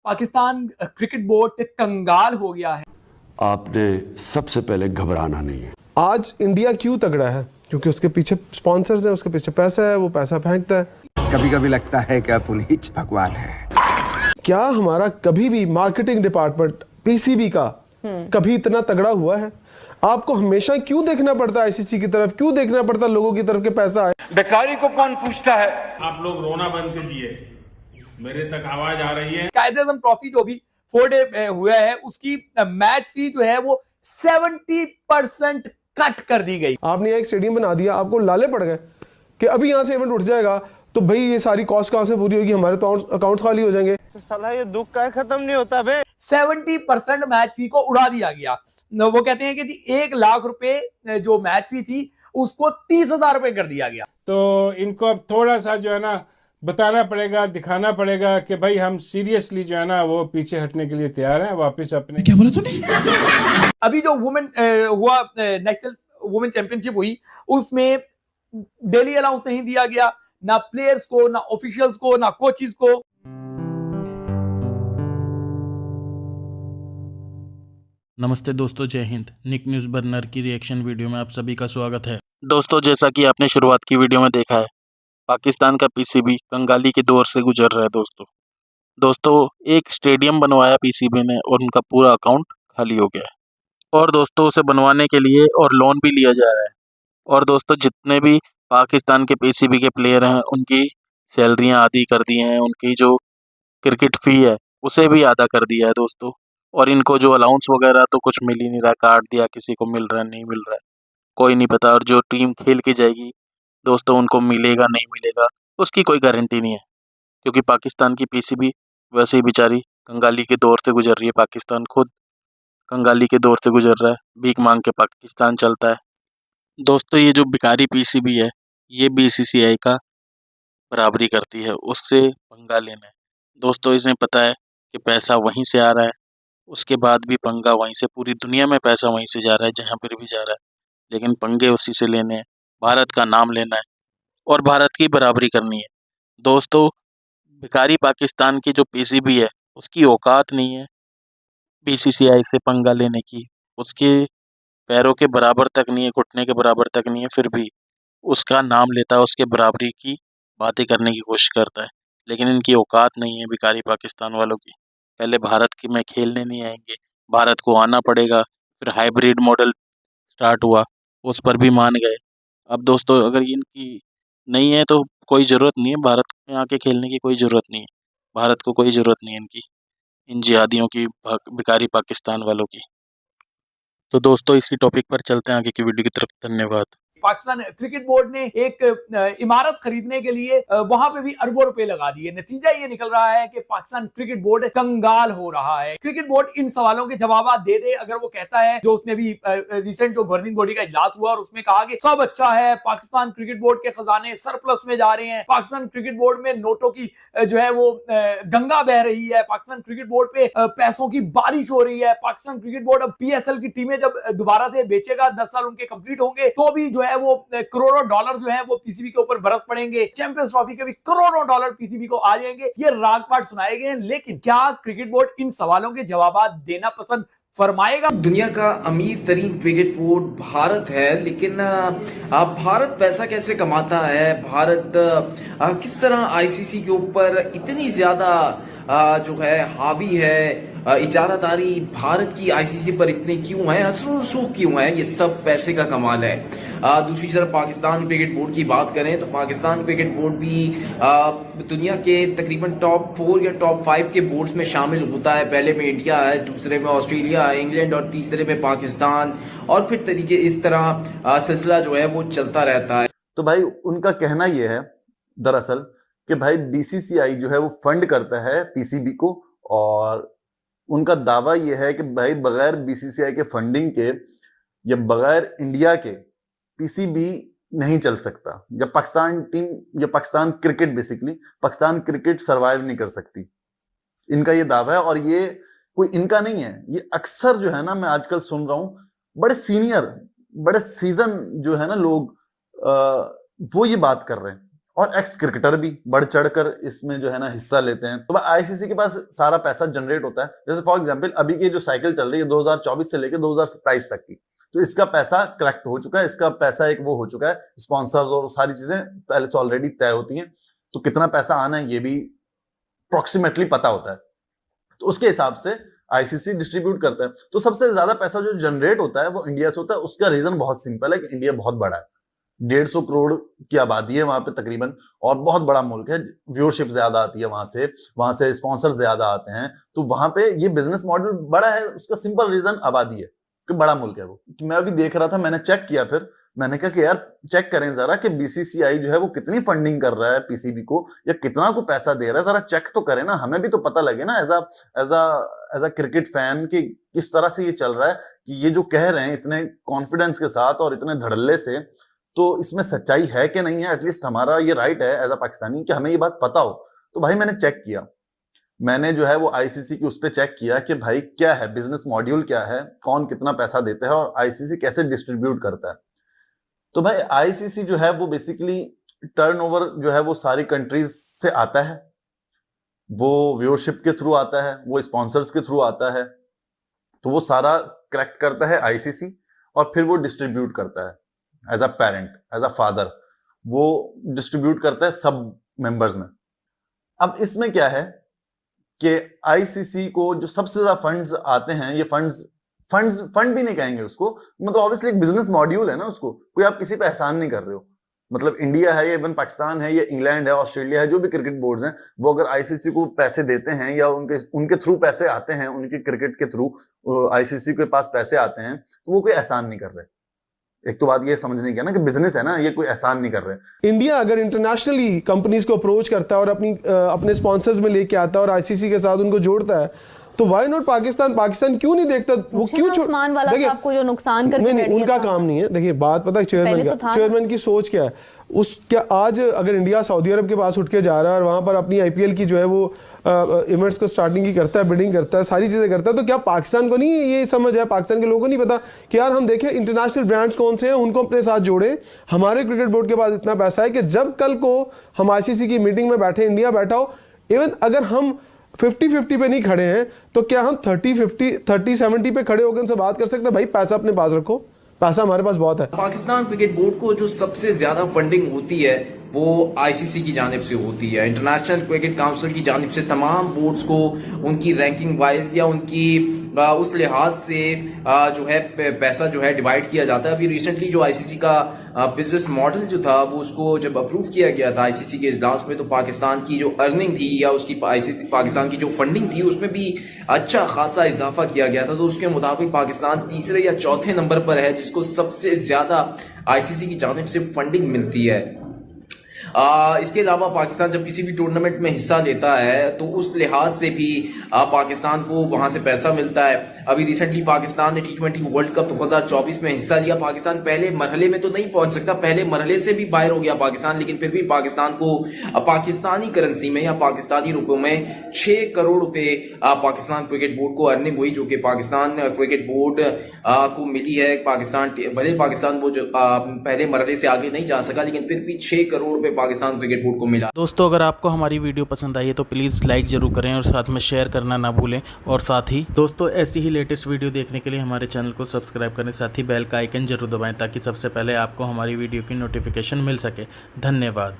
Pakistan cricket board कंगाल हो गया है। आपने सबसे पहले घबराना नहीं है। आज इंडिया क्यों तगड़ा है? क्योंकि उसके पीछे स्पॉन्सर्स हैं, उसके पीछे पैसा है, वो पैसा फेंकता है। कभी कभी लगता है कि पुनीत भगवान है। क्या हमारा कभी भी मार्केटिंग डिपार्टमेंट पीसीबी का कभी इतना तगड़ा हुआ है? आपको हमेशा क्यों देखना पड़ता है आईसीसी की तरफ, क्यों देखना पड़ता है लोगों की तरफ के पैसा है? बेकारी को कौन पूछता है? आप लोग रोना बंद कीजिए, मेरे तक आवाज आ रही है। कायदे-ए-आज़म ट्रॉफी जो भी 4 डे हुआ है उसकी मैच फी जो है वो 70% कट कर दी गई। आपने यहाँ एक स्टेडियम बना दिया, आपको लाले पड़ गए कि अभी यहाँ से इवेंट उठ जाएगा तो भाई ये सारी कॉस्ट कहां से पूरी होगी, हमारे तो अकाउंट्स खाली हो जाएंगे। तो साला ये दुख का खत्म नहीं होता बे। 70% मैच फी को उड़ा दिया गया। वो कहते हैं कि जी 1 लाख रुपए जो मैच फी थी उसको 30,000 रुपए कर दिया गया। तो इनको अब थोड़ा सा जो है ना बताना पड़ेगा, दिखाना पड़ेगा कि भाई हम सीरियसली जो है ना वो पीछे हटने के लिए तैयार हैं, वापस अपने। क्या बोला तूने? अभी जो वुमेन हुआ नेशनल वुमेन चैंपियनशिप हुई उसमें डेली अलाउंस नहीं दिया गया, ना प्लेयर्स को, ना ऑफिशियल्स को, ना कोचेस को। नमस्ते दोस्तों, जय हिंद। निक न्यूज़ बर्नर की रिएक्शन वीडियो में आप सभी का स्वागत है। दोस्तों, जैसा कि आपने शुरुआत की वीडियो में देखा है, पाकिस्तान का पीसीबी कंगाली के दौर से गुजर रहा है। दोस्तों एक स्टेडियम बनवाया पीसीबी ने और उनका पूरा अकाउंट खाली हो गया है। और दोस्तों उसे बनवाने के लिए और लोन भी लिया जा रहा है। और दोस्तों जितने भी पाकिस्तान के पीसीबी के प्लेयर हैं उनकी सैलरियां आधी कर दी हैं, उनकी जो क्रिकेट फ़ी है उसे भी आधा कर दिया है दोस्तों। और इनको जो अलाउंस वगैरह तो कुछ मिल ही नहीं रहा, काट दिया, किसी को मिल रहा है, नहीं मिल रहा है, कोई नहीं पता। और जो टीम खेल के जाएगी दोस्तों उनको मिलेगा नहीं मिलेगा उसकी कोई गारंटी नहीं है, क्योंकि पाकिस्तान की पीसीबी वैसे ही बेचारी कंगाली के दौर से गुजर रही है। पाकिस्तान खुद कंगाली के दौर से गुजर रहा है, भीख मांग के पाकिस्तान चलता है। दोस्तों ये जो भिखारी पीसीबी है ये बीसीसीआई का बराबरी करती है, उससे पंगा लेना है। दोस्तों इसे पता है कि पैसा वहीं से आ रहा है, उसके बाद भी पंगा वहीं से, पूरी दुनिया में पैसा वहीं से जा रहा है, जहाँ पर भी जा रहा है, लेकिन पंगे उसी से लेने हैं, भारत का नाम लेना है और भारत की बराबरी करनी है। दोस्तों भिखारी पाकिस्तान की जो पीसीबी है उसकी औकात नहीं है बीसीसीआई से पंगा लेने की, उसके पैरों के बराबर तक नहीं है, घुटने के बराबर तक नहीं है, फिर भी उसका नाम लेता है, उसके बराबरी की बातें करने की कोशिश करता है। लेकिन इनकी औकात नहीं है भिखारी पाकिस्तान वालों की। पहले भारत की में खेलने नहीं आएंगे, भारत को आना पड़ेगा। फिर हाइब्रिड मॉडल स्टार्ट हुआ, उस पर भी मान गए। अब दोस्तों अगर इनकी नहीं है तो कोई ज़रूरत नहीं है भारत में आके खेलने की, कोई ज़रूरत नहीं है, भारत को कोई ज़रूरत नहीं है इनकी, इन जिहादियों की, भिखारी पाकिस्तान वालों की। तो दोस्तों इसी टॉपिक पर चलते हैं आगे की वीडियो की तरफ। धन्यवाद। पाकिस्तान क्रिकेट बोर्ड ने एक इमारत खरीदने के लिए वहां पे भी अरबों रुपए लगा दिए। नतीजा ये निकल रहा है कि पाकिस्तान क्रिकेट बोर्ड कंगाल हो रहा है। क्रिकेट बोर्ड इन सवालों के जवाब दे दे अगर वो कहता है, जो उसने भी रिसेंट जो गवर्निंग बॉडी का इजलास हुआ और उसमें कहा कि सब अच्छा है, पाकिस्तान क्रिकेट बोर्ड के खजाने सरप्लस में जा रहे हैं, पाकिस्तान क्रिकेट बोर्ड में नोटों की जो है वो गंगा बह रही है, पाकिस्तान क्रिकेट बोर्ड पे पैसों की बारिश हो रही है, पाकिस्तान क्रिकेट बोर्ड अब पीएसएल की टीमें जब दोबारा से बेचेगा, 10 साल उनके कंप्लीट होंगे तो भी जो है वो करोड़ों डॉलर जो है वो पीसीबी के ऊपर बरस पड़ेंगे, चैंपियंस ट्रॉफी के भी करोड़ों डॉलर पीसीबी को आ जाएंगे। ये रागपाट सुनाए गए हैं, लेकिन क्या क्रिकेट बोर्ड इन सवालों के जवाब देना पसंद फरमाएगा? दुनिया का अमीर तरीन क्रिकेट बोर्ड भारत है, लेकिन भारत पैसा कैसे कमाता है, भारत किस तरह आईसीसी के ऊपर इतनी ज्यादा जो है हावी है, इजारादारी भारत की आईसीसी पर इतने क्यों है, असर रसूख क्यों है, ये सब पैसे का कमाल है। दूसरी तरफ पाकिस्तान क्रिकेट बोर्ड की बात करें तो पाकिस्तान क्रिकेट बोर्ड भी दुनिया के तकरीबन टॉप 4 या टॉप 5 के बोर्ड्स में शामिल होता है। पहले में इंडिया है, दूसरे में ऑस्ट्रेलिया है, इंग्लैंड, और तीसरे में पाकिस्तान, और फिर तरीके इस तरह सिलसिला जो है वो चलता रहता है। तो भाई उनका कहना यह है दरअसल कि भाई बीसीसीआई जो है वो फंड करता है पीसीबी को, और उनका दावा यह है कि भाई बगैर बीसीसीआई के फंडिंग के या बगैर इंडिया के पीसीबी नहीं चल सकता, या पाकिस्तान टीम या Pakistan cricket basically Pakistan cricket survive नहीं कर सकती। इनका ये दावा है, और ये कोई इनका नहीं है, ये अक्सर जो है ना मैं आजकल सुन रहा हूं, बड़े सीनियर बड़े सीजन जो है ना लोग वो ये बात कर रहे हैं। और एक्स क्रिकेटर भी बढ़ चढ़कर इसमें जो है ना हिस्सा लेते हैं। तो आईसीसी के पास सारा पैसा जनरेट होता है। जैसे फॉर एग्जांपल अभी की जो साइकिल चल रही है 2024 से लेकर 2027 तक की, तो इसका पैसा कलेक्ट हो चुका है, इसका पैसा एक वो हो चुका है, स्पॉन्सर्स और सारी चीजें पहले से ऑलरेडी तय होती हैं। तो कितना पैसा आना है ये भी अप्रोक्सीमेटली पता होता है, तो उसके हिसाब से आईसीसी डिस्ट्रीब्यूट करता है। तो सबसे ज्यादा पैसा जो जनरेट होता है वो इंडिया से होता है। उसका रीजन बहुत सिंपल है कि इंडिया बहुत बड़ा है, 150 करोड़ की आबादी है वहां पे तकरीबन, और बहुत बड़ा मुल्क है, व्यूअरशिप ज्यादा आती है वहां से स्पॉन्सर ज्यादा आते हैं, तो वहां पे ये बिजनेस मॉडल बड़ा है। उसका सिंपल रीजन आबादी है कि बड़ा मुल्क है वो। मैं अभी देख रहा था, मैंने चेक किया, फिर मैंने कहा कि यार चेक करें जरा कि बीसीसीआई जो है वो कितनी फंडिंग कर रहा है पीसीबी को, या कितना को पैसा दे रहा है, जरा चेक तो करें ना, हमें भी तो पता लगे ना एज अ क्रिकेट फैन कि किस तरह से ये चल रहा है, कि ये जो कह रहे हैं इतने कॉन्फिडेंस के साथ और इतने धड़ल्ले से, तो इसमें सच्चाई है कि नहीं है। एटलीस्ट हमारा ये राइट है एज अ पाकिस्तानी कि हमें ये बात पता हो। तो भाई मैंने चेक किया, मैंने जो है वो आईसीसी की उस पर चेक किया कि भाई क्या है बिजनेस मॉड्यूल, क्या है, कौन कितना पैसा देता है और आईसीसी कैसे डिस्ट्रीब्यूट करता है। तो भाई आईसीसी जो है वो बेसिकली टर्नओवर जो है वो सारी कंट्रीज से आता है, वो व्यूअरशिप के थ्रू आता है, वो स्पॉन्सर्स के थ्रू आता है, तो वो सारा कलेक्ट करता है आईसीसी और फिर वो डिस्ट्रीब्यूट करता है as a parent, as a father, वो डिस्ट्रीब्यूट करता है सब मेंबर्स में। अब इसमें क्या है कि आईसीसी को जो सबसे ज्यादा फंड्स आते हैं, ये फंड भी नहीं कहेंगे उसको, मतलब ऑब्वियसली एक बिजनेस मॉड्यूल है ना, उसको कोई आप किसी पे एहसान नहीं कर रहे हो। मतलब इंडिया है या इवन पाकिस्तान है या इंग्लैंड है, ऑस्ट्रेलिया है, जो भी क्रिकेट बोर्ड्स हैं, वो अगर आईसीसी को पैसे देते हैं या उनके थ्रू पैसे आते हैं, उनके क्रिकेट के थ्रू आईसीसी के पास पैसे आते हैं, तो वो कोई एहसान नहीं कर रहे। एक तो बात ये समझने की है ना कि बिजनेस है ना, ये कोई एहसान नहीं कर रहे। इंडिया अगर इंटरनेशनली कंपनीज को अप्रोच करता है और अपने स्पॉन्सर्स में लेके आता है और आईसीसी के साथ उनको जोड़ता है, तो वाई नॉट पाकिस्तान क्यों नहीं देखता? वो क्यों उस्मान वाला साहब को जो नुकसान करके नहीं, उनका काम नहीं है। देखिए बात पता है चेयरमैन की सोच क्या है, क्या आज अगर इंडिया सऊदी अरब के पास उठ के जा रहा है और वहां पर अपनी आईपीएल की जो है वो इवेंट्स को स्टार्टिंग की करता है, बिडिंग करता है, सारी चीजें करता है, तो क्या पाकिस्तान को नहीं ये समझ है, पाकिस्तान के लोगों को नहीं पता कि यार हम देखें इंटरनेशनल ब्रांड्स कौन से हैं, उनको अपने साथ जोड़े। हमारे क्रिकेट बोर्ड के पास इतना पैसा है कि जब कल को हम आईसीसी की मीटिंग में बैठे, इंडिया बैठा हो, इवन अगर हम 50-50 पे नहीं खड़े हैं, तो क्या हम 30-70 पे खड़े होकर उनसे बात कर सकते हैं? भाई पैसा अपने पास रखो, पैसा हमारे पास बहुत है। पाकिस्तान क्रिकेट बोर्ड को जो सबसे ज्यादा फंडिंग होती है वो आईसीसी की जानिब से होती है, इंटरनेशनल क्रिकेट काउंसिल की जानिब से तमाम बोर्ड्स को उनकी रैंकिंग वाइज या उनकी उस लिहाज से जो है पैसा जो है डिवाइड किया जाता है। अभी रिसेंटली जो आईसीसी का बिजनेस मॉडल जो था वो उसको जब अप्रूव किया गया था आईसीसी के इजलास में, तो पाकिस्तान की जो अर्निंग थी या उसकी पाकिस्तान की जो फंडिंग थी उसमें भी अच्छा खासा इजाफा किया गया था। तो उसके मुताबिक पाकिस्तान तीसरे या चौथे नंबर पर है जिसको सबसे ज्यादा आईसीसी की जानिब से फंडिंग मिलती है। इसके अलावा पाकिस्तान जब किसी भी टूर्नामेंट में हिस्सा लेता है तो उस लिहाज से भी पाकिस्तान को वहां से पैसा मिलता है। अभी रिसेंटली पाकिस्तान ने T20 वर्ल्ड कप 2024 में हिस्सा लिया। पाकिस्तान पहले मरहले में तो नहीं पहुंच सकता, पहले मरहले से भी बाहर हो गया पाकिस्तान, लेकिन फिर भी पाकिस्तान को पाकिस्तानी करेंसी में या पाकिस्तानी रुपयों में 6 करोड़ रुपए पाकिस्तान क्रिकेट बोर्ड को अर्निंग हुई, जो कि पाकिस्तान क्रिकेट बोर्ड को मिली है। भले पाकिस्तान वो जो पहले मरहले से आगे नहीं जा सका, लेकिन फिर भी 6 करोड़ रुपए पाकिस्तान क्रिकेट बोर्ड को मिला। दोस्तों अगर आपको हमारी वीडियो पसंद आई है तो प्लीज़ लाइक ज़रूर करें और साथ में शेयर करना ना भूलें। और साथ ही दोस्तों ऐसी ही लेटेस्ट वीडियो देखने के लिए हमारे चैनल को सब्सक्राइब करें, साथ ही बेल का आइकन जरूर दबाएं ताकि सबसे पहले आपको हमारी वीडियो की नोटिफिकेशन मिल सके। धन्यवाद।